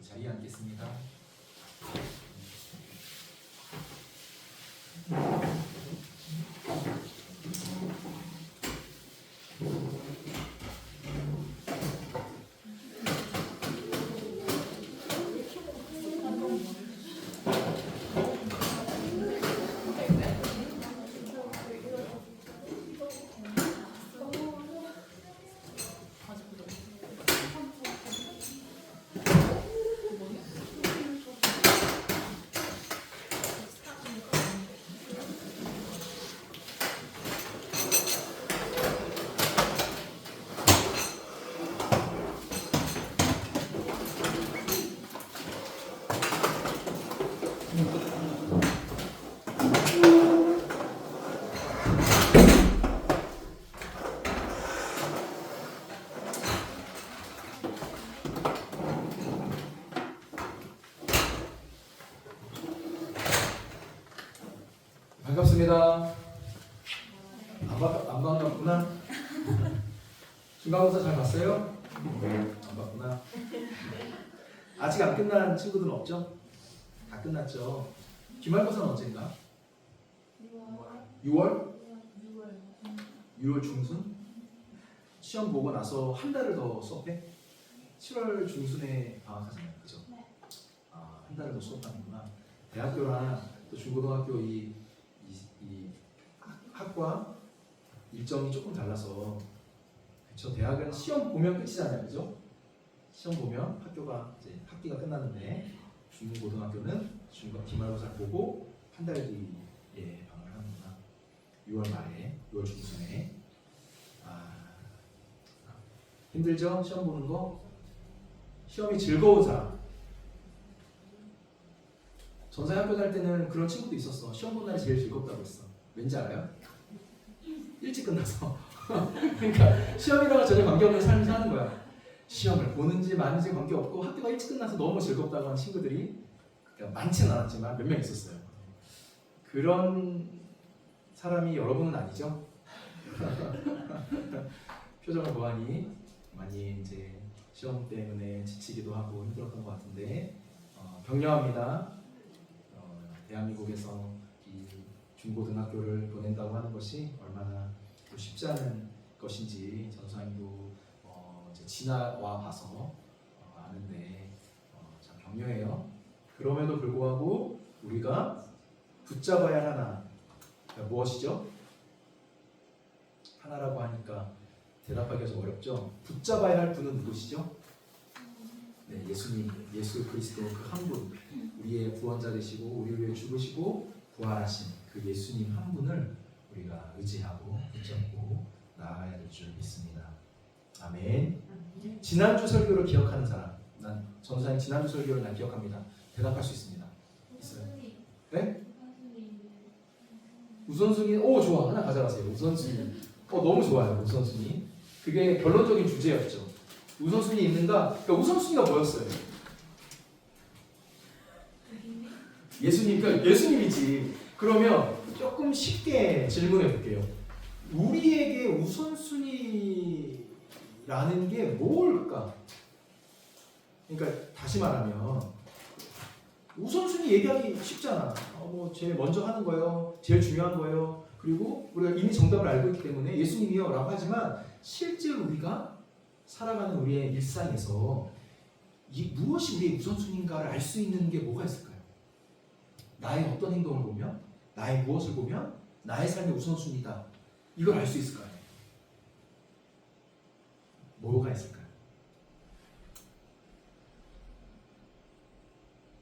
자리에 앉겠습니다. 반갑습니다. 안 반갑구나. 중간고사 잘 봤어요? 안 봤구나. 아직 안 끝난 친구들은 없죠? 다 끝났죠? 기말고사는 언제인가? 6월? 6월 중순? 시험 보고 나서 한 달을 더 수업해? 7월 중순에 방학하잖아요, 그죠? 아, 한 달을 더 수업하는구나. 대학교랑 또 중고등학교 이 학과 일정이 조금 달라서, 그쵸? 대학은 시험 보면 끝이잖아요, 그죠? 시험 보면 학교가 이제 학기가 끝났는데, 중고등학교는 기말고사 보고 한 달 뒤에 방학을 하는구나. 6월 말에, 6월 중순에. 힘들죠? 시험 보는 거? 시험이 즐거운 사람. 전사학교 다닐 때는 그런 친구도 있었어. 시험 보는 날이 제일 즐겁다고 했어. 왠지 알아요? 일찍 끝나서. 그러니까 시험이랑은 전혀 관계없는 삶을 사는 거야. 시험을 보는지 마는지 관계없고 학교가 일찍 끝나서 너무 즐겁다고 하는 친구들이, 그러니까 많지는 않았지만 몇 명 있었어요. 그런 사람이 여러분은 아니죠? 표정을 보아니 많이 이제 시험 때문에 지치기도 하고 힘들었던 것 같은데, 격려합니다. 대한민국에서 이 중고등학교를 보낸다고 하는 것이 얼마나 쉽지 않은 것인지 전사님도 이제 지나와 봐서 아는데, 참 격려해요. 그럼에도 불구하고 우리가 붙잡아야 할 하나, 그러니까 무엇이죠? 하나라고 하니까 대답하기가 좀 어렵죠. 붙잡아야 할 분은 누구시죠? 네, 예수님, 예수 그리스도 그 한 분, 우리의 구원자 되시고 우리를 위해 죽으시고 부활하신 그 예수님 한 분을 우리가 의지하고 붙잡고 나아가야 될 줄 믿습니다. 아멘. 지난주 설교를 기억하는 사람, 난 전사님 지난주 설교를 난 기억합니다. 대답할 수 있습니다. 있어요? 네? 우선순위, 오 좋아, 하나 가져가세요. 우선순위, 너무 좋아요. 우선순위. 그게 결론적인 주제였죠. 우선순위 있는가? 그러니까 우선순위가 뭐였어요? 예수님, 그러니까 예수님이지. 그러면 조금 쉽게 질문해 볼게요. 우리에게 우선순위라는 게 뭘까? 그러니까 다시 말하면 우선순위 얘기하기 쉽잖아. 뭐 제일 먼저 하는 거예요. 제일 중요한 거예요. 그리고 우리가 이미 정답을 알고 있기 때문에 예수님이요 라고 하지만, 실제로 우리가 살아가는 우리의 일상에서 무엇이 우리의 우선순위인가를 알 수 있는 게 뭐가 있을까요? 나의 어떤 행동을 보면, 나의 무엇을 보면 나의 삶의 우선순위다, 이걸 알 수 있을까요? 뭐가 있을까요?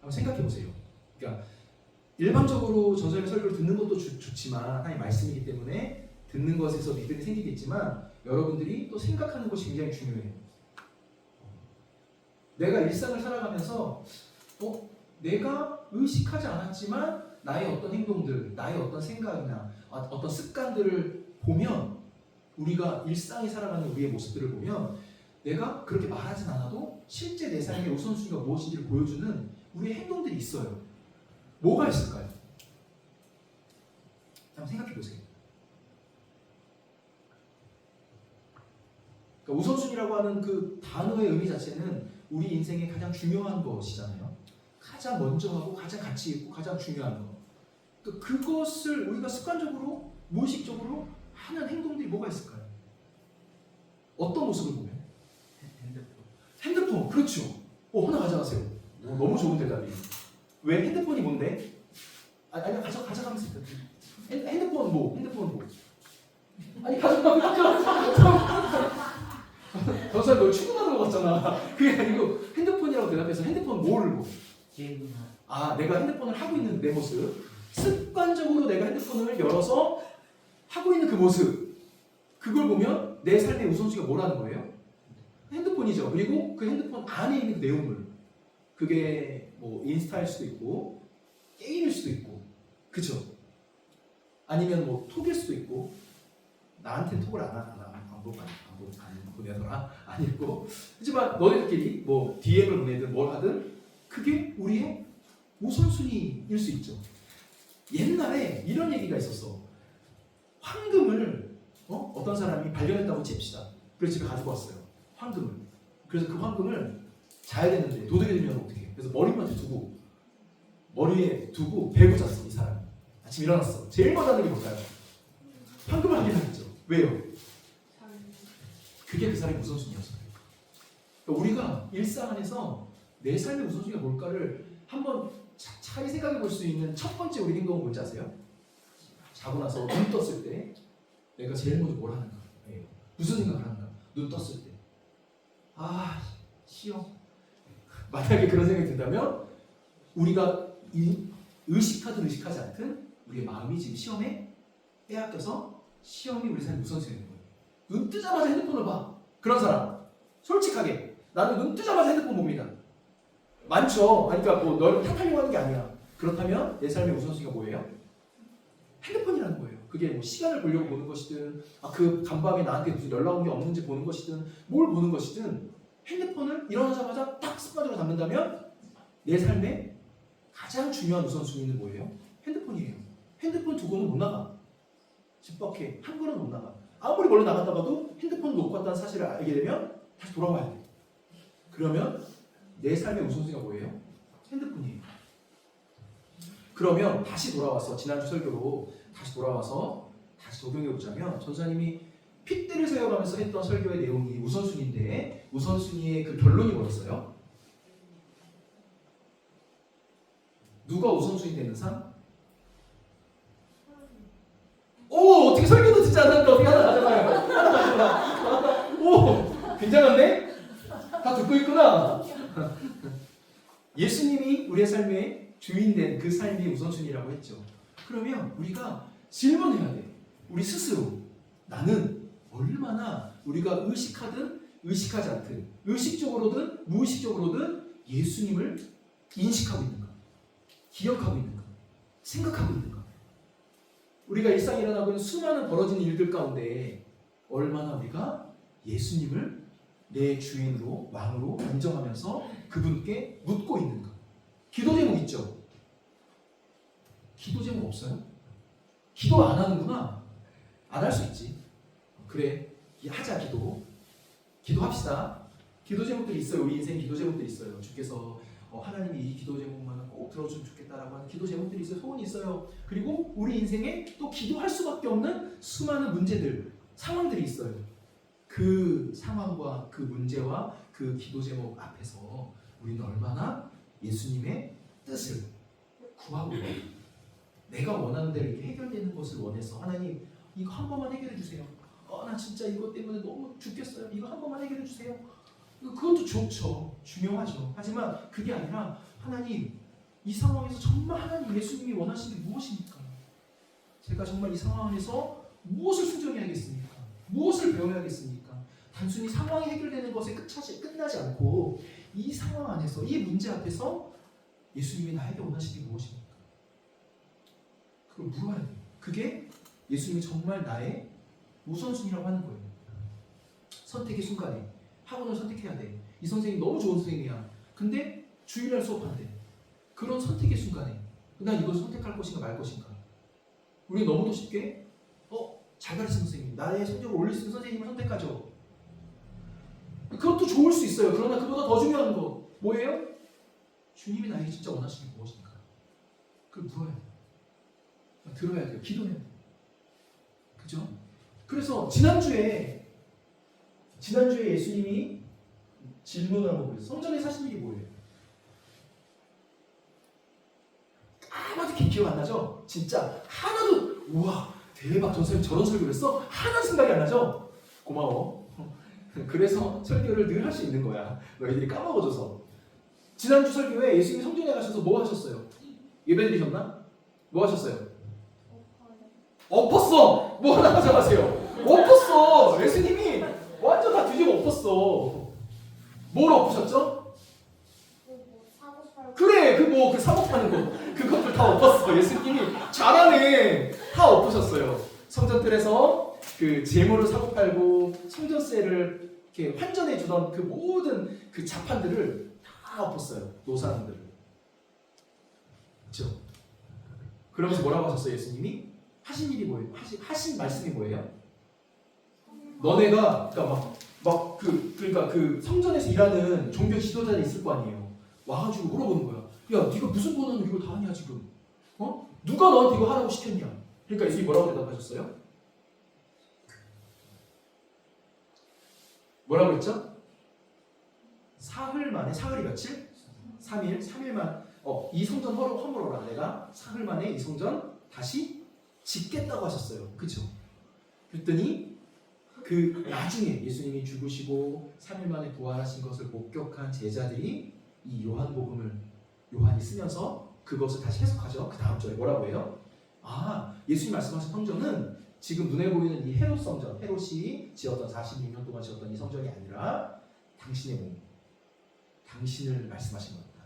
한번 생각해 보세요. 그러니까 일반적으로 전설의 설교를 듣는 것도 좋지만 하나님의 말씀이기 때문에 듣는 것에서 믿음이 생기겠지만, 여러분들이 또 생각하는 것이 굉장히 중요해요. 내가 일상을 살아가면서 내가 의식하지 않았지만 나의 어떤 행동들, 나의 어떤 생각이나 어떤 습관들을 보면, 우리가 일상에 살아가는 우리의 모습들을 보면 내가 그렇게 말하진 않아도 실제 내 삶의 우선순위가 무엇인지를 보여주는 우리의 행동들이 있어요. 뭐가 있을까요? 한번 생각해 보세요. 그러니까 우선순위라고 하는 그 단어의 의미 자체는 우리 인생의 가장 중요한 것이잖아요. 가장 먼저 하고 가장 가치 있고 가장 중요한 거. 그것을 우리가 습관적으로 무의식적으로 하는 행동들이 뭐가 있을까요? 어떤 모습을 보면? 핸드폰. 그렇죠. 하나 가져가세요. 너무 좋은 대답이에요. 왜? 핸드폰이 뭔데? 아니 가져가면 있을 텐데. 핸드폰 뭐? 아니 가져가면 저 사람 너 출근하는 거 같잖아. 그게 아니고 핸드폰이라고 대답해서 핸드폰 뭐를 보? 내가 핸드폰을 하고 있는 내 모습. 습관적으로 내가 핸드폰을 열어서 하고 있는 그 모습. 그걸 보면 내 삶의 우선순위가 뭐라는 거예요? 핸드폰이죠. 그리고 그 핸드폰 안에 있는 그 내용물. 그게 뭐 인스타일 수도 있고 게임일 수도 있고, 그쵸? 아니면 뭐 톡일 수도 있고. 나한테 톡을 안 보내더라. 아니고. 하지만 너희들끼리 뭐 DM을 보내든 뭘 하든 그게 우리의 우선순위일 수 있죠. 옛날에 이런 얘기가 있었어. 황금을 어떤 사람이 발견했다고 칩시다. 그래서 집에 가지고 왔어요. 황금을. 그래서 그 황금을 자야 되는데 도둑이 들면 어떻게 해? 그래서 머리에 두고 베고 잤어. 이 사람이. 아침 일어났어. 제일 먼저 하는 게 뭘까요? 황금을 확인하겠죠. 왜요? 그게 그 사람의 우선순위였어요. 그러니까 우리가 일상 안에서 내 삶의 우선순위가 뭘까를 한번 차라리 생각해 볼 수 있는 첫 번째 우리 행동은 뭔지 아세요? 자고 나서 눈 떴을 때 내가 제일 먼저 뭘 하는가? 무슨 생각을 하는가? 눈 떴을 때 시험. 만약에 그런 생각이 든다면 우리가 의식하든 의식하지 않든 우리의 마음이 지금 시험에 빼앗겨서 시험이 우리 삶의 우선순위인 거예요. 눈 뜨자마자 핸드폰을 봐. 그런 사람 솔직하게 나는 눈 뜨자마자 핸드폰 봅니다. 많죠. 그러니까 뭐 널 탓하려고 하는 게 아니야. 그렇다면 내 삶의 우선순위가 뭐예요? 핸드폰이라는 거예요. 그게 뭐 시간을 보려고 보는 것이든 그 간밤에 나한테 무슨 연락 온 게 없는지 보는 것이든 뭘 보는 것이든 핸드폰을 일어나자마자 딱 습관으로 잡는다면 내 삶의 가장 중요한 우선순위는 뭐예요? 핸드폰이에요. 핸드폰 두고는 못 나가. 집 밖에 한 걸음 못 나가. 아무리 멀리 나갔다가도 핸드폰 놓고 왔다는 사실을 알게 되면 다시 돌아와야 돼. 그러면 내 삶의 우선순위가 뭐예요? 핸드폰이에요. 그러면 다시 돌아와서 지난주 설교로 다시 돌아와서 다시 적용해 보자면 전사님이 핏대를 세워가면서 했던 설교의 내용이 우선순위인데 우선순위의 그 결론이 뭐였어요? 누가 우선순위 되는 삶? 어떻게 설교도 듣지 않았는데 어떻게 하나 가져가요? 굉장한데? 다 듣고 있구나. 예수님이 우리의 삶의 주인된 그 삶이 우선순위라고 했죠. 그러면 우리가 질문해야 돼. 우리 스스로 나는 얼마나 우리가 의식하든 의식하지 않든 의식적으로든 무의식적으로든 예수님을 인식하고 있는가? 기억하고 있는가? 생각하고 있는가? 우리가 일상에 일어나고 있는 수많은 벌어지는 일들 가운데 얼마나 우리가 예수님을 내 주인으로 왕으로 인정하면서 그분께 묻고 있는가? 기도 제목 있죠? 기도 제목 없어요? 기도 안 하는구나. 안 할 수 있지. 그래, 하자. 기도합시다. 기도 제목들이 있어요. 우리 인생 기도 제목들이 있어요. 주께서 하나님이 이 기도 제목만 꼭 들어주면 좋겠다라고 하는 기도 제목들이 있어요. 소원이 있어요. 그리고 우리 인생에 또 기도할 수밖에 없는 수많은 문제들, 상황들이 있어요. 그 상황과 그 문제와 그 기도 제목 앞에서 우리는 얼마나 예수님의 뜻을 구하고 내가 원하는 대로 이렇게 해결되는 것을 원해서 하나님 이거 한 번만 해결해 주세요. 나 진짜 이것 때문에 너무 죽겠어요. 이거 한 번만 해결해 주세요. 그것도 좋죠. 중요하죠. 하지만 그게 아니라 하나님 이 상황에서 정말 하나님 예수님이 원하시는 게 무엇입니까? 제가 정말 이 상황 안에서 무엇을 순종해야겠습니까? 무엇을 배워야겠습니까? 단순히 상황이 해결되는 것에 끝나지 않고 이 상황 안에서 이 문제 앞에서 예수님이 나에게 원하시는 게 무엇입니까? 그걸 물어야 돼요. 그게 예수님이 정말 나의 우선순위라고 하는 거예요. 선택의 순간에 학원을 선택해야 돼. 이 선생님이 너무 좋은 선생님이야. 근데 주일날 수업한대. 그런 선택의 순간에 난 이걸 선택할 것인가 말 것인가. 우리 너무도 쉽게 잘 가르치는 선생님, 나의 성적을 올릴 수 있는 선생님을 선택하죠. 그것도 좋을 수 있어요. 그러나 그보다 더 중요한 거 뭐예요? 주님이 나에게 진짜 원하시는 게 무엇인가? 그걸 물어야 돼요. 들어야 돼요. 기도해야 돼요. 그죠? 그래서 지난주에 예수님이 질문을 하고 그랬어요. 성전에 사신 일이 뭐예요? 아무도 기억 안 나죠? 진짜 하나도 우와 대박 저 선생님 저런 설교를 했어? 하나도 생각이 안 나죠? 고마워. 그래서 설교를 늘 할 수 있는 거야. 너희들이 까먹어줘서. 지난주 설교에 예수님이 성전에 가셔서 뭐 하셨어요? 예배 드리셨나? 뭐 하셨어요? 엎었어! 뭐 하나 가져가세요. 엎었어! 예수님이 완전 다 뒤집어 엎었어. 뭘 엎으셨죠? 그래! 그 사복 파는 거. 그것들 다 엎었어. 예수님이 잘하네. 다 엎으셨어요. 성전들에서 그 재물을 사고 팔고 성전세를 이렇게 환전해 주던 그 모든 그 자판들을 다 엎었어요. 노사람들을. 그렇죠? 그러면서 뭐라고 하셨어요? 예수님이 하신 일이 뭐예요? 하신 말씀이 뭐예요? 너네가 그러니까 그 성전에서 일하는 종교 지도자들이 있을 거 아니에요. 와가지고 물어보는 거야. 야, 네가 무슨 권한으로 이걸 다 하냐 지금? 누가 너한테 이거 하라고 시켰냐? 그러니까 예수님이 뭐라고 대답하셨어요? 뭐라고 했죠? 사흘 만에, 사흘이 며칠? 3일, 3일만 이 성전 허물어라. 내가 사흘 만에 이 성전 다시 짓겠다고 하셨어요. 그죠? 그랬더니 그 나중에 예수님이 죽으시고 3일 만에 부활하신 것을 목격한 제자들이 이 요한복음을 요한이 쓰면서 그것을 다시 해석하죠. 그 다음 절에 뭐라고 해요? 예수님 말씀하신 성전은 지금 눈에 보이는 이 헤롯 성전, 헤롯이 지었던 46년 동안 지었던 이 성전이 아니라 당신의 몸, 당신을 말씀하신 겁니다.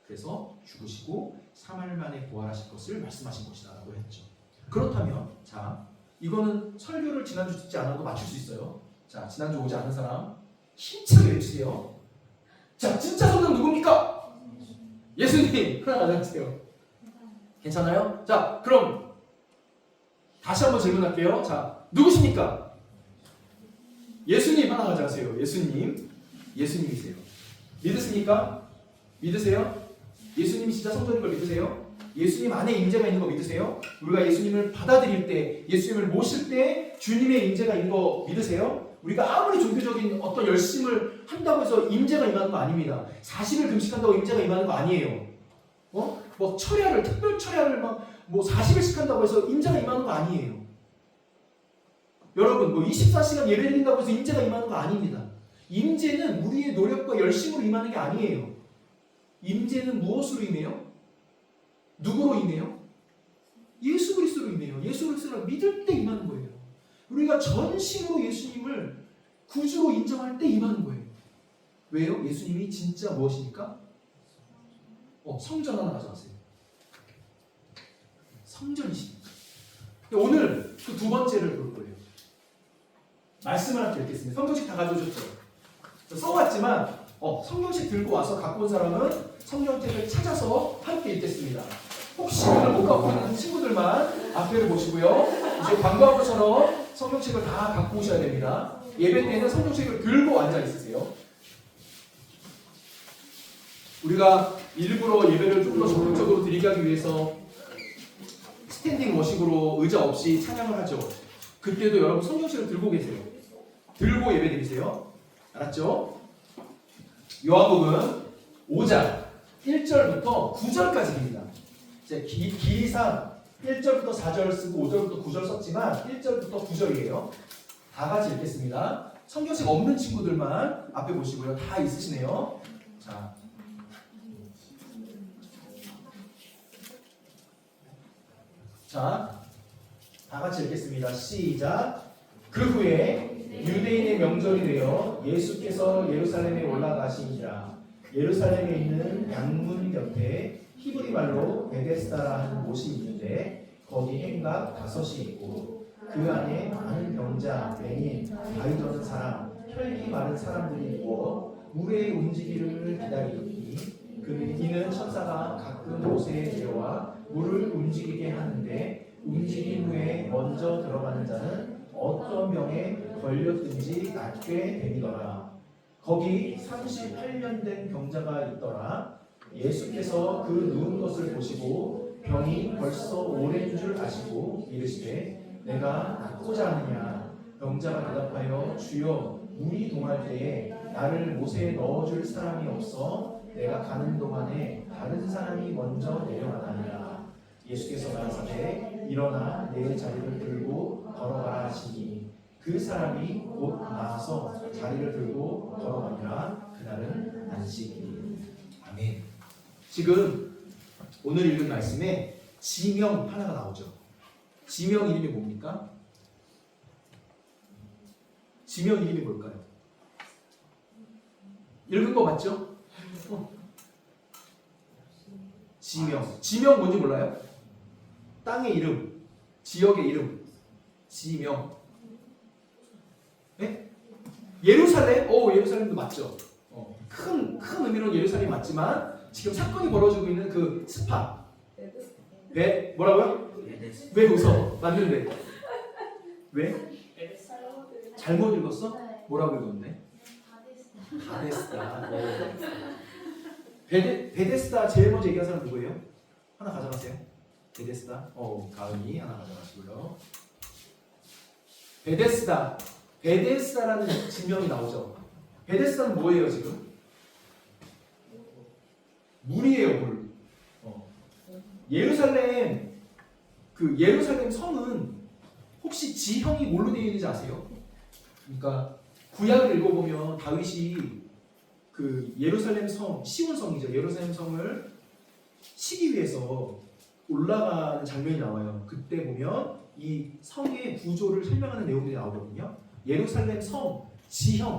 그래서 죽으시고 3일 만에 부활하실 것을 말씀하신 것이다 라고 했죠. 그렇다면 자, 이거는 설교를 지난주 듣지 않아도 맞출 수 있어요. 자, 지난주 오지 않은 사람 힘차게 외치세요. 자, 진짜 성전 누굽니까? 예수님. 하나 가져주세요. 괜찮아요? 자, 그럼 다시 한번 질문할게요. 자, 누구십니까? 예수님 하나 가져가세요. 예수님이세요. 믿으십니까? 믿으세요? 예수님이 진짜 성전인 걸 믿으세요? 예수님 안에 임재가 있는 거 믿으세요? 우리가 예수님을 받아들일 때, 예수님을 모실 때 주님의 임재가 있는 거 믿으세요? 우리가 아무리 종교적인 어떤 열심을 한다고 해서 임재가 임하는 거 아닙니다. 40일 금식한다고 임재가 임하는 거 아니에요. 뭐 철야를, 특별 철야를 막 40일씩 한다고 해서 임재가 임하는 거 아니에요. 여러분 24시간 예배 드린다고 해서 임재가 임하는 거 아닙니다. 임재는 우리의 노력과 열심으로 임하는 게 아니에요. 임재는 무엇으로 임해요? 누구로 임해요? 예수 그리스도로 임해요. 예수 그리스도를 믿을 때 임하는 거예요. 우리가 전심으로 예수님을 구주로 인정할 때 임하는 거예요. 왜요? 예수님이 진짜 무엇입니까? 성전 하나 가져가세요. 성전이십니다. 오늘 그 두 번째를 볼 거예요. 말씀을 함께 읽겠습니다. 성경책 다 가져오셨죠? 써왔지만 성경책 들고 와서 갖고 온 사람은 성경책을 찾아서 함께 읽겠습니다. 혹시 오늘 못 갖고 있는 친구들만 앞에를 보시고요. 이제 광고하고처럼 성경책을 다 갖고 오셔야 됩니다. 예배 때는 성경책을 들고 앉아 있으세요. 우리가 일부러 예배를 좀 더 적극적으로 드리게 하기 위해서 스탠딩 워십으로 의자 없이 찬양을 하죠. 그때도 여러분 성경책을 들고 계세요. 들고 예배 드리세요. 알았죠? 요한복음 5장 1절부터 9절까지입니다. 이제 길이상 1절부터 4절 쓰고 5절부터 9절 썼지만 1절부터 9절이에요. 다 같이 읽겠습니다. 성경책 없는 친구들만 앞에 보시고요. 다 있으시네요. 자, 다 같이 읽겠습니다. 시작. 그 후에 유대인의 명절이 되어 예수께서 예루살렘에 올라가시니라. 예루살렘에 있는 양문 곁에 히브리 말로 베데스다라 하는 곳이 있는데 거기 행각 5이 있고 그 안에 많은 병자, 맹인, 바위 저는 사람, 혈기 많은 사람들이 누워 물의 움직이기를 기다리니 이는 천사가 가끔 옷에 내려와 물을 움직이게 하는데 움직인 후에 먼저 들어가는 자는 어떤 병에 걸렸든지 낫게 되니더라. 거기 38년 된 병자가 있더라. 예수께서 그 누운 것을 보시고 병이 벌써 오랜 줄 아시고 이르시되 내가 낫고자 하느냐. 병자가 대답하여 주여 물이 동할 때에 나를 못에 넣어줄 사람이 없어 내가 가는 동안에 다른 사람이 먼저 내려가느니라. 예수께서 가라사대 일어나 내 자리를 들고 걸어가라 하시니 그 사람이 곧 나와서 자리를 들고 걸어가니라. 그날은 안식일이니. 아멘. 지금 오늘 읽은 말씀에 지명 하나가 나오죠. 지명 이름이 뭡니까? 지명 이름이 뭘까요? 읽은 거 맞죠? 지명 뭔지 몰라요? 땅의 이름, 지역의 이름, 지명. 네? 예루살렘? 예루살렘도 맞죠. 큰 의미로 예루살렘이 맞지만 지금 사건이 벌어지고 있는 그 스팟. 뭐라고요? 왜 웃어? 맞는데. 왜? 잘못 읽었어? 뭐라고 읽었네? 바데스다. 베데스다 제일 먼저 얘기한 사람 누구예요? 하나 가져가세요. 베데스다. 가은이 하나 가져가시고요. 베데스다라는 지명이 나오죠. 베데스다는 뭐예요 지금? 물이에요, 물. 예루살렘 성은 혹시 지형이 뭘로 되어 있는지 아세요? 그러니까 구약을 읽어보면 다윗이 그 예루살렘 성, 시온성이죠. 예루살렘 성을 치기 위해서 올라가는 장면이 나와요. 그때 보면 이 성의 구조를 설명하는 내용들이 나오거든요. 예루살렘 성, 지형이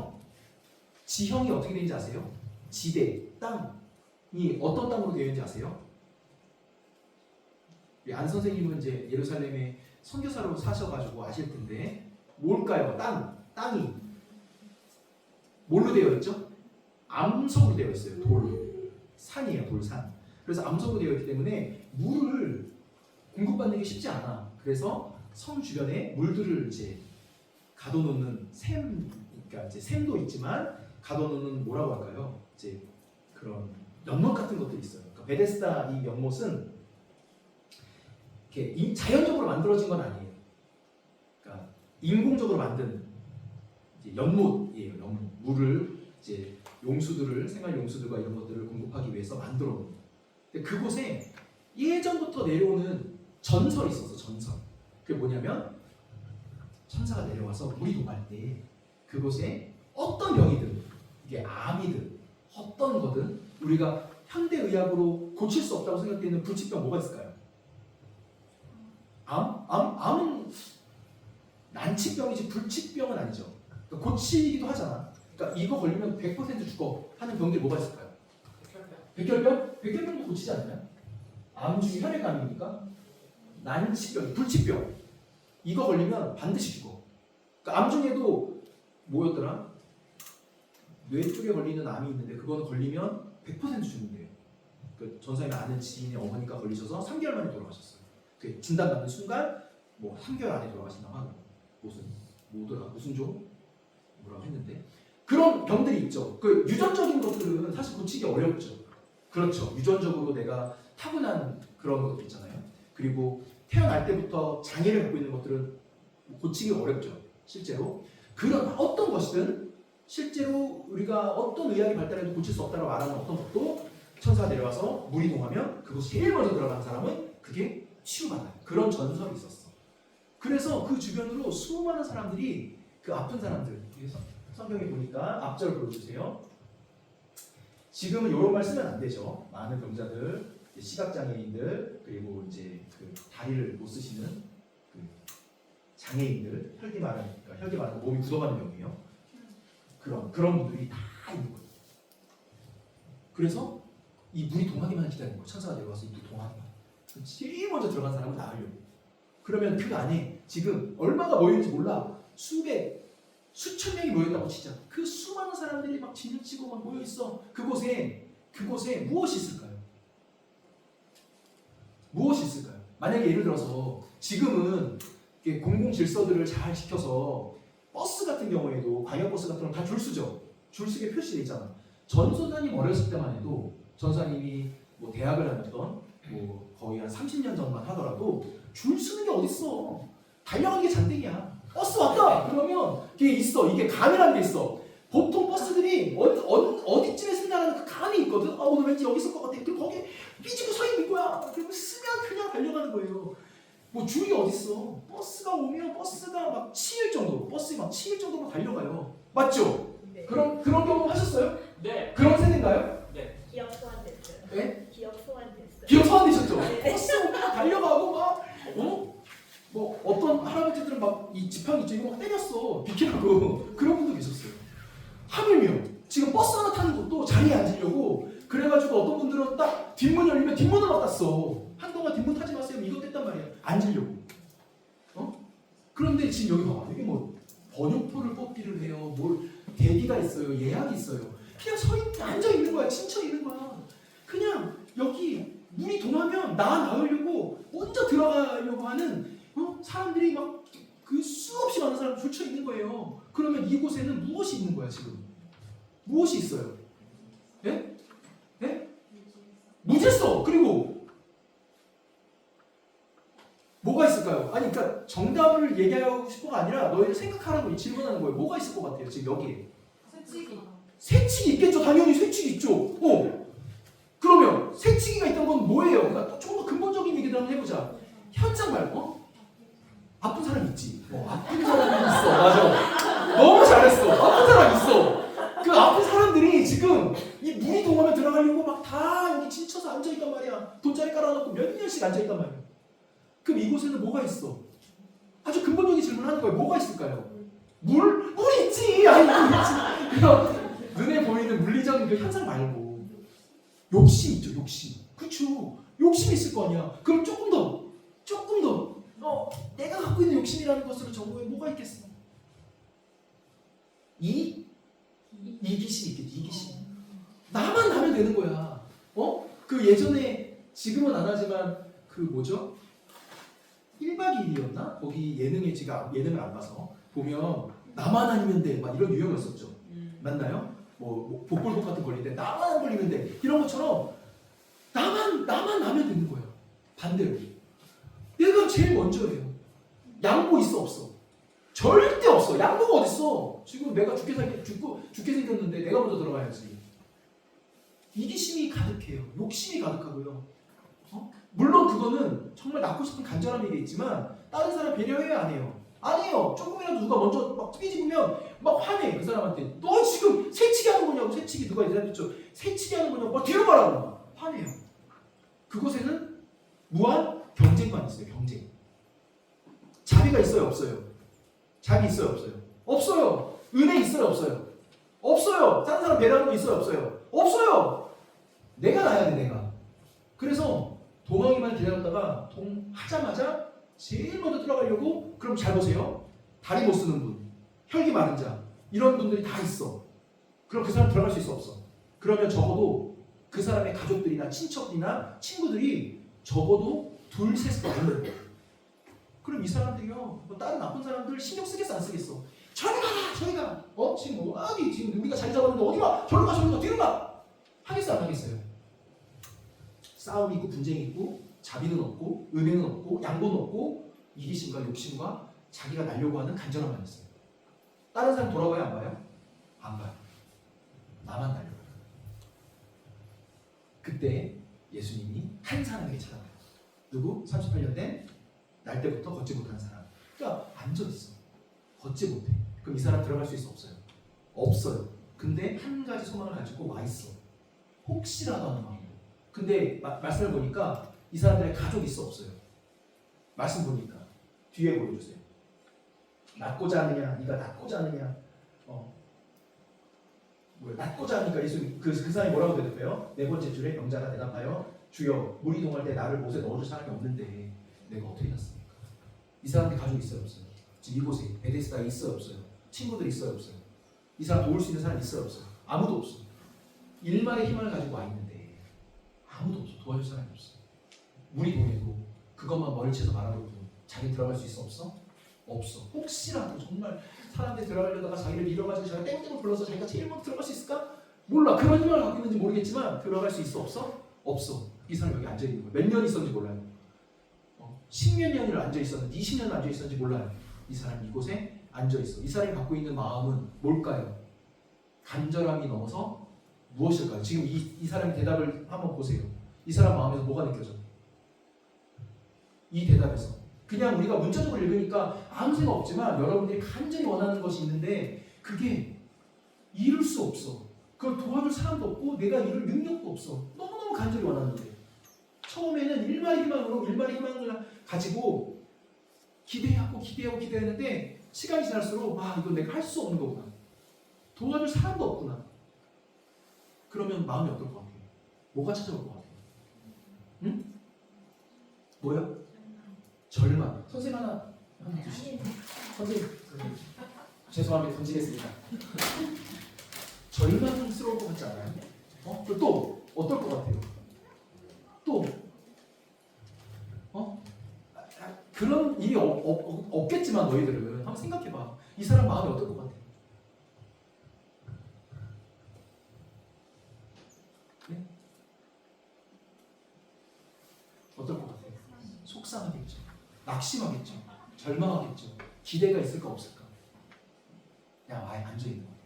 어떻게 되는지 아세요? 지대, 땅이 어떤 땅으로 되어 있는지 아세요? 안 선생님은 이제 예루살렘에 선교사로 사셔가지고 아실 텐데 뭘까요? 땅이 뭘로 되어 있죠? 암석으로 되어 있어요. 산이에요, 돌산. 그래서 암석으로 되어 있기 때문에 물을 공급받는 게 쉽지 않아. 그래서 성 주변에 물들을 이제 가둬놓는 그러니까 이제 샘도 있지만 가둬놓는 뭐라고 할까요? 이제 그런 연못 같은 것도 있어요. 그러니까 베데스다 이 연못은 이렇게 자연적으로 만들어진 건 아니에요. 그러니까 인공적으로 만든 이제 연못이에요. 물을 이제 생활 용수들과 이런 것들을 공급하기 위해서 만들어 놓은. 근데 그곳에 예전부터 내려오는 전설이 있었어. 전설. 그게 뭐냐면 천사가 내려와서 물이 동할 때 그곳에 어떤 병이든 이게 암이든 어떤 거든 우리가 현대의학으로 고칠 수 없다고 생각되는 불치병 뭐가 있을까요? 암은 난치병이지 불치병은 아니죠. 그러니까 고치기도 하잖아. 그러니까 이거 걸리면 100% 죽어 하는 병들이 뭐가 있을까요? 백혈병? 백혈병도 고치지 않나요? 암 중에 혈액암이니까. 난치병, 불치병. 이거 걸리면 반드시 죽어. 그러니까 암 중에도 뭐였더라? 뇌 쪽에 걸리는 암이 있는데 그거는 걸리면 100% 죽는데요. 그 전사님 아는 지인의 어머니가 걸리셔서 3개월 만에 돌아가셨어요. 그 진단받는 순간 뭐 3개월 안에 돌아가신다고 하고 무슨 종 뭐라고 했는데 그런 병들이 있죠. 그 유전적인 것들은 사실 고치기 어렵죠. 그렇죠. 유전적으로 내가 타고난 그런 것들 있잖아요. 그리고 태어날 때부터 장애를 갖고 있는 것들은 고치기 어렵죠. 실제로 그런 어떤 것이든 실제로 우리가 어떤 의학이 발달해도 고칠 수 없다고 말하는 어떤 것도 천사가 내려와서 물이 동하면 그곳 제일 먼저 들어가는 사람은 그게 치유받아요. 그런 전설이 있었어. 그래서 그 주변으로 수많은 사람들이 그 아픈 사람들 성경에 보니까 앞절 보여주세요. 지금은 이런 말 쓰면 안 되죠. 많은 병자들, 시각장애인들, 그리고 이제 그 다리를 못 쓰시는 그 장애인들, 혈기 많은 몸이 굳어가는 병이에요. 그런 분들이 다 있는 거예요. 그래서 이 물이 동하기만 기다리는 거예요. 천사가 내려와서 이 물이 동하기만. 제일 먼저 들어간 사람은 나으려고. 그러면 그 안에 지금 얼마가 모였는지 몰라. 수천 명이 모였다고 치자. 그 수많은 사람들이 막 진열치고 막 모여 있어. 그곳에 무엇이 있을까요? 무엇이 있을까요? 만약에 예를 들어서 지금은 공공 질서들을 잘 지켜서 버스 같은 경우에도 광역버스 같은 건 다 줄 서죠. 줄쓰기에 표시돼 있잖아. 전소사님 어렸을 때만 해도 전사님이 뭐 대학을 다녔던 뭐 거의 한 30년 전만 하더라도 줄 쓰는 게 어딨어. 달려가는 게 잔뜩이야. 버스 왔다 그러면 이게 있어. 이게 감이라는 게 있어. 보통 버스들이 어디쯤에 쓴다는 그 감이 있거든. 아 오늘 왠지 여기 있을 것 같아. 그리고 거기 삐지고 서 있는 거야. 그리고 쓰면 그냥 달려가는 거예요. 뭐 줄이 어딨어. 버스가 오면 버스가 막 치일 정도, 버스 막 치일 정도로 달려가요. 맞죠? 네. 그런 경험 하셨어요? 네. 그런 세대인가요? 네. 기억 소환됐어요. 네? 기억 소환됐어요. 기억 소환되셨죠? 네. 버스 오면 달려가고 막 뭐 어떤 할아버지들은 막 이 지팡이 있죠 이거 막 때렸어 비키라고 그런 분도 계셨어요. 하물며 지금 버스 하나 타는 것도 자리에 앉으려고 그래가지고 어떤 분들은 딱 뒷문 열리면 뒷문을 막 땄어. 한동안 뒷문 타지 마세요 이거 뗐단 말이야. 앉으려고. 그런데 지금 여기 봐봐. 여기 뭐 번역표를 뽑기를 해요. 뭘 대기가 있어요. 예약이 있어요. 그냥 앉아 있는 거야. 친쳐 있는 거야. 그냥 여기 물이 동하면 나으려고 먼저 들어가려고 하는 사람들이 막 그 수없이 많은 사람들 줄쳐 있는 거예요. 그러면 이곳에는 무엇이 있는 거야 지금? 무엇이 있어요? 예? 예? 무질서. 그리고 뭐가 있을까요? 아니 그러니까 정답을 얘기하고 싶어가 아니라 너희들 생각하라고 질문하는 거예요. 뭐가 있을 것 같아요 지금 여기에? 새치기 있겠죠. 당연히 새치기 있죠. 그러면 새치기가 있던 건 뭐예요? 그러니까 좀 더 근본적인 얘기를 한번 해보자. 현장 말고 아픈 사람 있지. 아픈 사람이 있어. 맞아. 너무 잘했어. 아픈 사람 있어. 그 아픈 사람들이 지금 이 물이 동하면 들어가려고 막 다 여기 지쳐서 앉아있단 말이야. 돗자리 깔아놓고 몇 년씩 앉아있단 말이야. 그럼 이곳에는 뭐가 있어? 아주 근본적인 질문을 하는 거예요. 뭐가 있을까요? 물? 물 있지. 아니 물 있지. 그럼 눈에 보이는 물리적인 그 현상 말고 욕심 있죠. 욕심. 그쵸. 욕심이 있을 거 아니야. 그럼 조금 더 내가 갖고 있는 욕심이라는 것으로 정보에 뭐가 있겠어? 이기심이 있겠지. 이기심. 나만 나면 되는 거야. 그 예전에 지금은 안 하지만 그 뭐죠? 1박 2일이었나? 거기 예능에 제가 예능을 안 봐서 보면 나만 아니면 돼. 막 이런 유형이었었죠. 맞나요? 뭐 복불복 같은 거 걸릴 때 나만 안 걸리면 돼. 이런 것처럼 나만 나면 되는 거예요. 반대로. 내가 제일 먼저예요. 양보 있어 없어? 절대 없어. 양보가 어딨어? 지금 내가 죽게 생겼는데 내가 먼저 들어가야지. 이기심이 가득해요. 욕심이 가득하고요. 물론 그거는 정말 낳고 싶은 간절한 얘기겠지만 다른 사람 배려해요 안 해요? 안 해요. 조금이라도 누가 먼저 막 삐집으면 막 화내 그 사람한테. 너 지금 새치기 하는 거냐고. 새치기 누가 얘기했죠? 새치기 하는 거냐고. 막 뒤로 가라고 화내요. 그곳에는 무한 경쟁만 있어요. 경쟁. 자비가 있어요 없어요? 자비 있어요 없어요? 없어요. 은혜 있어요 없어요? 없어요. 다른 사람 배려하는 거 있어요 없어요? 없어요. 내가 나야 돼 내가. 그래서 도망이만 기다렸다가 하자마자 제일 먼저 들어가려고. 그럼 잘 보세요. 다리 못 쓰는 분, 혈기 마른 자 이런 분들이 다 있어. 그럼 그 사람 들어갈 수 있어 없어? 그러면 적어도 그 사람의 가족들이나 친척이나 친구들이 적어도 둘, 셋 넘는 거예요. 그럼 이 사람들이요, 뭐 다른 나쁜 사람들 신경 쓰겠어 안 쓰겠어? 저리 가라, 저리 가. 지금 뭐 어디 지금 우리가 자리 잡았는데 어디 가? 저리 가, 저리 가, 뒤로 가. 하겠어 안 하겠어요? 싸움이 있고 분쟁이 있고 자비는 없고 은혜는 없고 양보는 없고 이기심과 욕심과 자기가 날려고 하는 간절함만 있어요. 다른 사람 돌아봐요 안 봐요? 안 봐요. 나만 날려요. 그때 예수님이 한 사람에게 찾아가요. 누구? 38년 된 날 때부터 걷지 못하는 사람. 그러니까 앉아있어. 걷지 못해. 그럼 이 사람 들어갈 수 있어 없어요? 없어요. 근데 한 가지 소망을 가지고 와 있어. 혹시라도 하는 마음으로. 근데 말씀을 보니까 이 사람들의 가족이 있어 없어요? 말씀 보니까 뒤에 보여주세요. 낳고자 하느냐, 네가 낳고자 하느냐. 낳고자 하니까 예수님 그 사람이 뭐라고 대답해요? 네 번째 줄에 병자가 대답하여 주여 물이 동할 때 나를 못에 넣어줄 사람이 없는데 내가 어떻게 낳습니까? 이 사람들 가족이 있어요 없어요? 지금 이곳에 베데스다에 있어요 없어요? 친구들 있어요 없어요? 이 사람 도울 수 있는 사람 있어요 없어요? 아무도 없어. 일말의 희망을 가지고 와 있는데 아무도 없어. 도와줄 사람이 없어. 물이 동해도 그것만 머리채서 바라보고 자기 들어갈 수 있어 없어? 없어. 혹시라도 정말 사람들이 들어가려다가 자기를 밀어가지고 자기가 땡땡을 불러서 자기가 제일 먼저 들어갈 수 있을까? 몰라. 그런 희망을 갖고 있는지 모르겠지만 들어갈 수 있어? 없어? 없어. 이 사람이 여기 앉아있는 거야. 몇 년 있었는지 몰라요. 10몇 년을 앉아있었는지 20년을 앉아있었는지 몰라요. 이 사람이 이곳에 앉아있어. 이 사람이 갖고 있는 마음은 뭘까요? 간절함이 넘어서 무엇일까요? 지금 이 사람의 대답을 한번 보세요. 이 사람 마음에서 뭐가 느껴져? 이 대답에서 그냥 우리가 문자적으로 읽으니까 아무 생각 없지만 여러분들이 간절히 원하는 것이 있는데 그게 이룰 수 없어. 그걸 도와줄 사람도 없고 내가 이룰 능력도 없어. 너무너무 간절히 원하는데 처음에는 일말의 희망을 가지고 기대했는데 시간이 지날수록 이건 내가 할 수 없는 거구나. 도와줄 사람도 없구나. 그러면 마음이 어떨 것 같아요? 뭐가 찾아올 것 같아요? 응? 뭐야? 절망. 선생님 하나 주시죠. 선생님 죄송합니다. 던지겠습니다. 절망스러울 것 같지 않아요? 또 어떨 것 같아요? 또 그런 일이 없겠지만 너희들은 한번 생각해봐. 이 사람 마음이 어떨 것 같아? 네? 어떨 것 같아요? 속상하겠죠. 낙심하겠죠. 절망하겠죠. 기대가 있을까 없을까? 그냥 아예 앉아있는 거예요.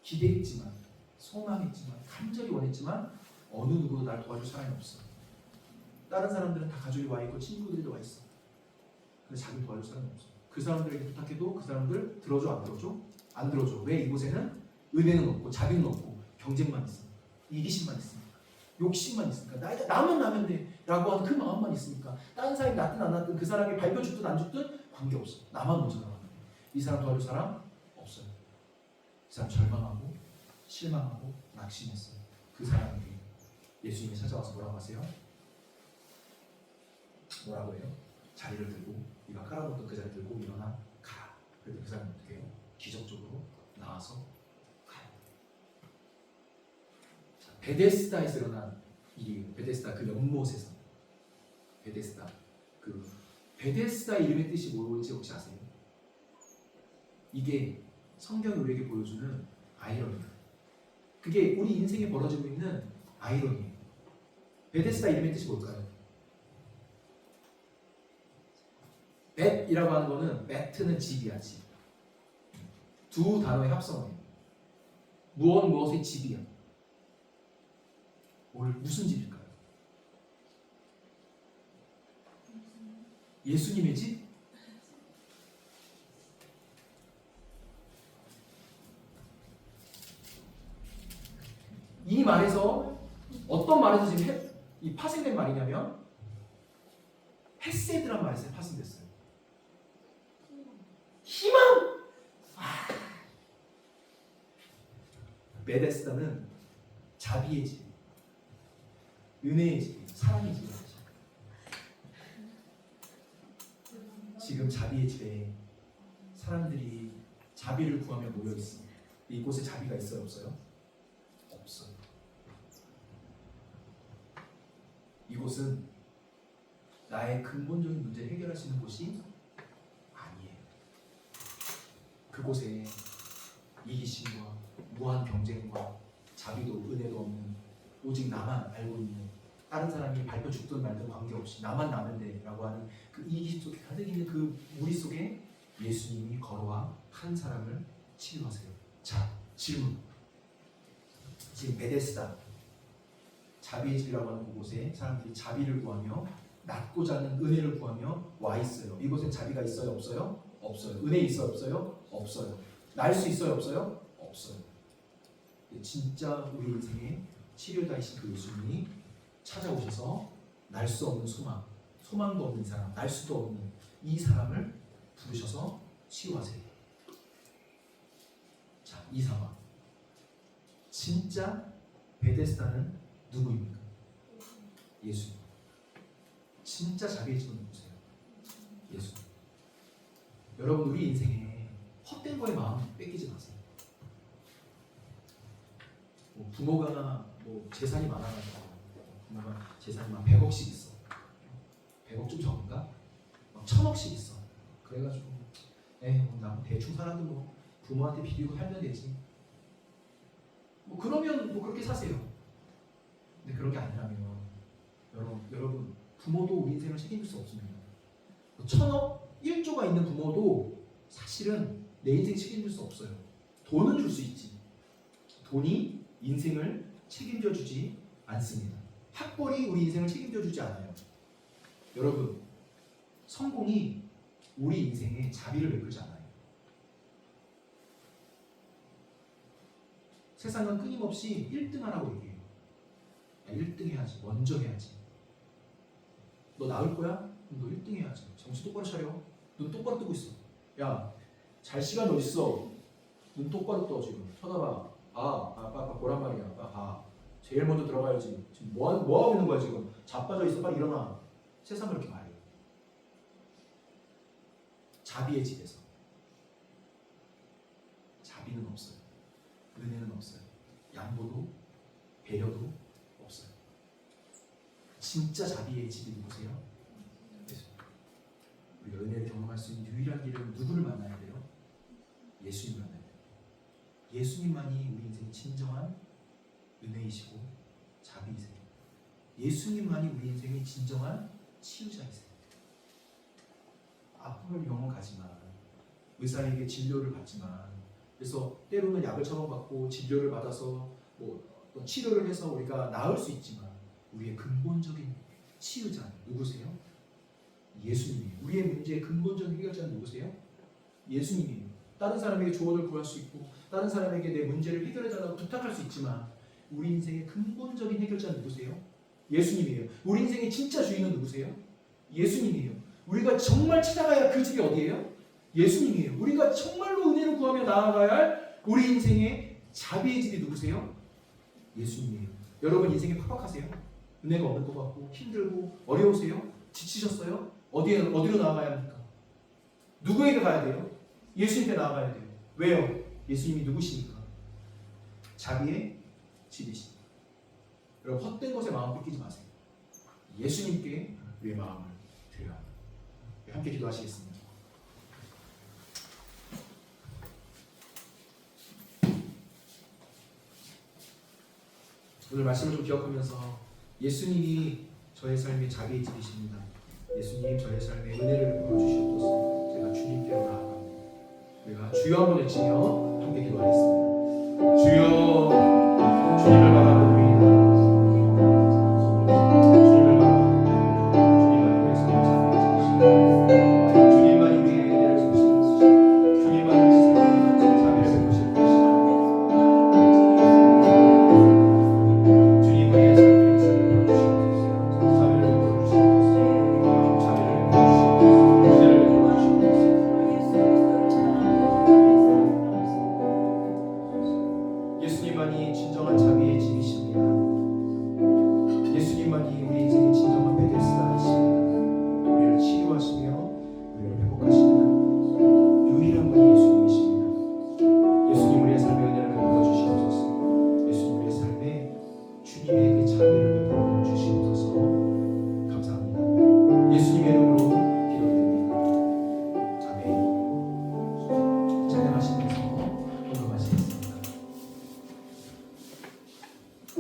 기대했지만 소망했지만 간절히 원했지만 어느 누구도 날 도와줄 사람이 없어. 다른 사람들은 다 가족이 와 있고 친구들도 와 있어. 그래서 자기 도와줄 사람이 없어. 그 사람들에게 부탁해도 그 사람들 들어줘 안 들어줘? 안 들어줘. 왜? 이곳에는 은혜는 없고 자비는 없고 경쟁만 있어. 이기심만 있으니까. 욕심만 있으니까. 나만 나면 돼 라고 하는 그 마음만 있으니까. 다른 사람이 낫든 안 낫든 그 사람이 발표 죽든 안 죽든 관계없어. 나만 먼저 나가면 돼. 이 사람 도와줄 사람 없어요. 그 사람 절망하고 실망하고 낙심했어요. 그 사람에게 예수님이 찾아와서 뭐라고 하세요? 뭐라고 해요? 자리를 들고 네가 깔아놓던 그 자리 들고 일어나 가. 그래도 그 사람은 어떻게 해요? 기적적으로 나와서 가요. 자, 베데스다에서 일어난 일이에요. 베데스다 그 연못에서 베데스다 이름의 뜻이 뭔지 혹시 아세요? 이게 성경이 우리에게 보여주는 아이러니예요. 그게 우리 인생에 벌어지고 있는 아이러니예요. 베데스다 이름의 뜻이 뭘까요? 벳이라고 하는 거는 베트는 집이야, 집. 두 단어의 합성어예요. 무엇의 집이야. 무슨 집일까요? 예수님의 집? 이 말에서 어떤 말에서 지금 이 파생된 말이냐면 헤세드란 말에서 파생됐어요. 희망! 베데스다는 자비의 집, 은혜의 집, 사랑의 집이죠. 지금 자비의 집에 사람들이 자비를 구하며 모여 있어. 이곳에 자비가 있어요, 없어요? 없어요. 이곳은 나의 근본적인 문제를 해결할 수 있는 곳이 아니에요. 그곳에 이기심과 무한 경쟁과 자비도 은혜도 없는 오직 나만 알고 있는 다른 사람이 발표 죽든 말든 관계없이 나만 나면 돼라고 하는 그 이기심 속에 가득 있는 그 무리 속에 예수님이 걸어와 한 사람을 치유하세요. 자, 질문. 지금 베데스다 자비의 집이라고 하는 그곳에 사람들이 자비를 구하며 낫고자 하는 은혜를 구하며 와 있어요. 이곳에 자비가 있어요, 없어요? 없어요. 은혜 있어요, 없어요? 없어요. 날 수 있어요, 없어요? 없어요. 진짜 우리 인생에 치료자이신 그 예수님이 찾아오셔서 날 수 없는 소망도 없는 사람, 날 수도 없는 이 사람을 부르셔서 치유하세요. 자, 이 상황. 진짜 베데스다는 누구입니까? 예수님. 진짜 자비의 집은 누구세요? 예수. 여러분, 우리 인생에 헛된 거에 마음 뺏기지 마세요. 부모가 재산이 많아가지고 부모가 재산이 막 100억씩 있어. 100억 좀 적은가? 막 1000억씩 있어. 그래가지고 나 대충 살아도 뭐 부모한테 비비고 살면 되지. 뭐 그러면 뭐 그렇게 사세요. 근데 그런 게 아니라면 여러분 부모도 우리 인생을 책임질 수 없습니다. 뭐 1,000억, 1조가 있는 부모도 사실은 내 인생 책임질 수 없어요. 돈은 줄 수 있지. 돈이 인생을 책임져 주지 않습니다. 학벌이 우리 인생을 책임져 주지 않아요. 여러분, 성공이 우리 인생에 자비를 베풀지 않아요. 세상은 끊임없이 1등 하라고 얘기해요. 1등 해야지. 먼저 해야지. 너 나을 거야? 너 1등 해야지. 정신 똑바로 차려. 눈 똑바로 뜨고 있어. 야, 잘 시간 어딨어? 눈 똑바로 떠 지금. 쳐다봐. 아빠 보란 말이야. 아빠 봐. 제일 먼저 들어가야지. 지금 뭐 하고 있는 거야 지금? 자빠져 있어. 빨리 일어나. 세상을 이렇게 말해요. 자비의 집에서. 자비는 없어요. 은혜는 없어요. 양보도 배려도 없어요. 진짜 자비의 집이 누구세요? 예수. 우리가 은혜를 경험할 수 있는 유일한 길은 누구를 만나야 돼요? 예수님 만나야 돼요. 예수님만이 우리 인생의 진정한 은혜이시고 자비이세요. 예수님만이 우리 인생의 진정한 치유자이세요. 아픔을 경험하지만 의사에게 진료를 받지만 그래서 때로는 약을 처방받고 진료를 받아서 뭐 어떤 치료를 해서 우리가 나을 수 있지만 우리의 근본적인 치유자는 누구세요? 예수님이에요. 우리의 문제의 근본적인 해결자는 누구세요? 예수님이에요. 다른 사람에게 조언을 구할 수 있고 다른 사람에게 내 문제를 해결해달라고 부탁할 수 있지만 우리 인생의 근본적인 해결자는 누구세요? 예수님이에요. 우리 인생의 진짜 주인은 누구세요? 예수님이에요. 우리가 정말 찾아가야 할 그 집이 어디예요? 예수님이에요. 우리가 정말로 은혜를 구하며 나아가야 할 우리 인생의 자비의 집이 누구세요? 예수님이에요. 여러분 인생이 팍팍하세요? 은혜가 없는 것 같고 힘들고 어려우세요? 지치셨어요? 어디로 나아가야 합니까? 누구에게 가야 돼요? 예수님께 나아가야 돼요. 왜요? 예수님이 누구시니까? 자비의 집이시니까. 여러분 헛된 것에 마음 뺏기지 마세요. 예수님께 우리의 마음을 드려야 합니다. 함께 기도하시겠습니다. 오늘 말씀을 좀 기억하면서 예수님이 저의 삶의 자비의 집이십니다. 예수님 저의 삶에 은혜를 부어주시옵소서. 제가 주님께로 나아갑니다. 우리가 주여 한번 외치며 함께 기도하겠습니다. 주여 주님을 바라봅니다. 주님을 바라봅니다. 주님만이 우리의 삶의 자비의 집이시옵소서. 주님만이 우리의 은혜를 주시옵소서. 주님만이 우리의 삶의 자비를 베푸시옵소서. 예수님만이 진정한